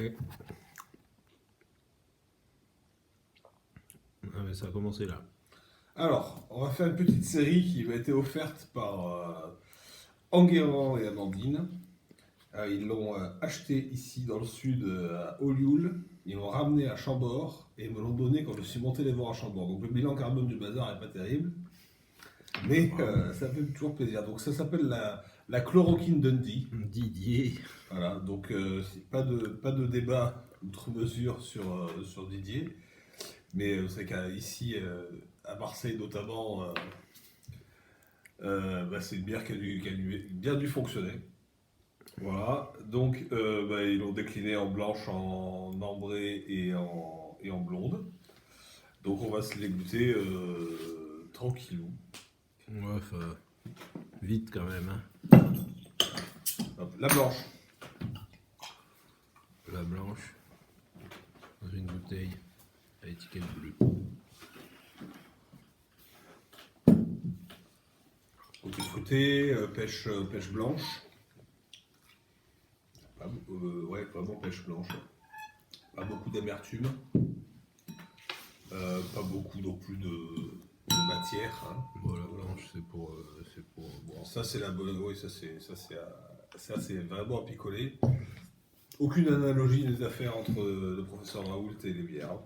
Ouais. Ah, mais ça a commencé là. Alors, on va faire une petite série qui m'a été offerte par Enguerrand et Amandine. Ils l'ont acheté ici dans le sud à Olioul. Ils l'ont ramené à Chambord et me l'ont donné quand je suis monté les voir à Chambord. Donc le bilan carbone du bazar est pas terrible, mais ça fait toujours plaisir. Donc ça s'appelle la chloroquine Dundee. Didier. Voilà, donc c'est pas de débat outre mesure sur Didier. Mais c'est qu'ici, à Marseille notamment, c'est une bière qui a bien dû fonctionner. Voilà, donc ils l'ont décliné en blanche, en ambrée et en blonde. Donc on va se les goûter tranquillou. Ouais, enfin, vite quand même. Hein. Hop, la blanche. La blanche. Dans une bouteille à étiquette bleue. Côté fruité, pêche blanche. Ouais, vraiment pêche blanche. Pas beaucoup d'amertume. Pas beaucoup non plus de matière. Hein. Bon, la blanche, c'est pour boire. Ça c'est la bonne. Oui, ça c'est vraiment à picoler. Aucune analogie n'est à faire entre le professeur Raoult et les bières.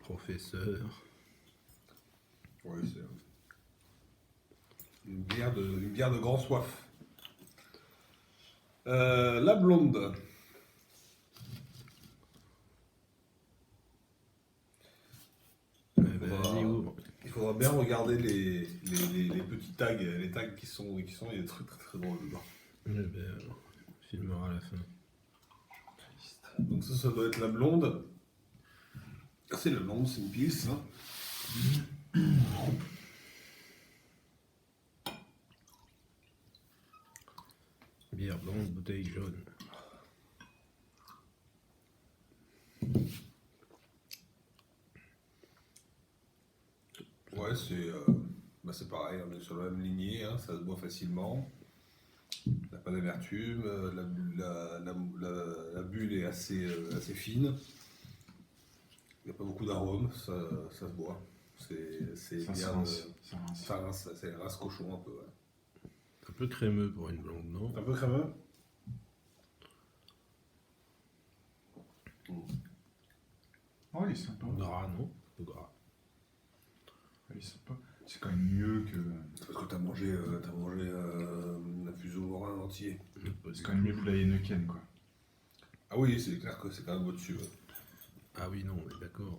Professeur. Oui, c'est une bière de grand soif. La blonde. Vas-y, ouvre. Il faudra bien regarder les petits tags, les tags qui sont, il y a des trucs très très drôles dedans. On filmera à la fin. Donc ça doit être la blonde. C'est la blonde, c'est une pils. Hein. Bière blonde, bouteille jaune. Ouais, c'est pareil, on est sur la même lignée, hein, ça se boit facilement. Il n'y a pas d'amertume, la bulle est assez fine. Il n'y a pas beaucoup d'arômes, ça se boit. C'est Ça bien. rince. Ça rince, c'est rince cochon un peu. Ouais. Un peu crémeux pour une blonde, non? Un peu crémeux. Oh, il est sympa. Gras, non? Peu gras. Il est sympa. C'est quand même mieux que. Parce que t'as mangé un fuseau lorrain entier. C'est quand même mieux que la Heineken, quoi. Ah oui, c'est clair que c'est quand même au-dessus. Ouais. Ah oui, non, on est d'accord.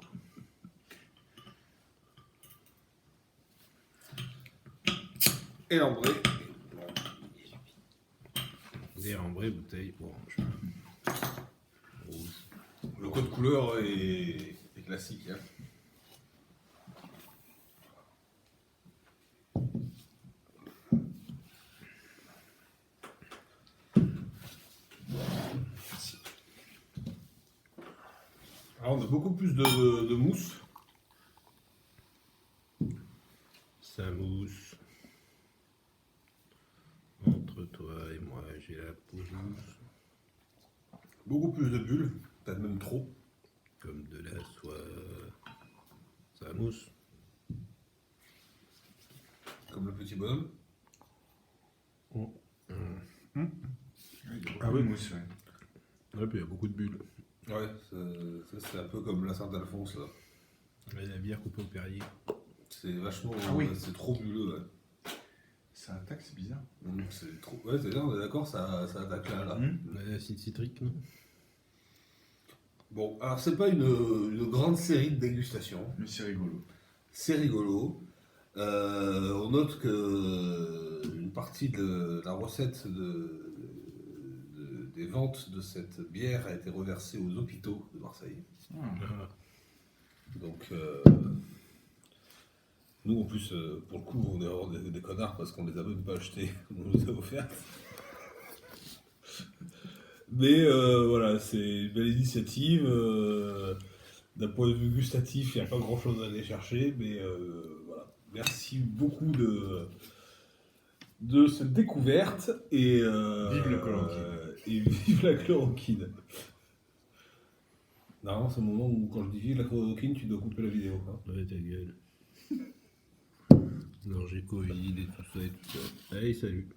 Et l'ambré. Bière ambrée, bouteille orange. Rouge. Le code couleur est classique. Hein. Alors on a beaucoup plus de mousse. Ça mousse. Entre toi et moi, j'ai la peau douce. Beaucoup plus de bulles. Peut-être même trop. Comme de la soie. Ça mousse. Comme le petit bonhomme. Ah oui, mousse, ouais. Ouais, puis il y a beaucoup de bulles. Ouais, c'est un peu comme la Saint-Alphonse là. Mais la bière coupée au Perrier. C'est vachement. Ah oui. C'est trop bulleux. Ouais. Ça attaque, c'est bizarre. C'est trop. Ouais, c'est-à-dire, on est d'accord, ça attaque là. L'acide citrique, non? Bon, alors c'est pas une grande série de dégustation. Mais c'est rigolo. C'est rigolo. On note que une partie de la recette des ventes de cette bière a été reversée aux hôpitaux de Marseille. Ah. Donc, nous en plus, pour le coup, on est vraiment des connards parce qu'on les a même pas achetés, on nous les a offertes. Mais voilà, c'est une belle initiative. D'un point de vue gustatif, il n'y a pas grand chose à aller chercher, mais voilà. Merci beaucoup de cette découverte et Vive la chloroquine. Et vive la chloroquine. Non, c'est le moment où quand je dis vive la chloroquine, tu dois couper la vidéo. Hein. Ouais, ta gueule. Alors j'ai Covid et tout ça et tout ça. Allez, salut.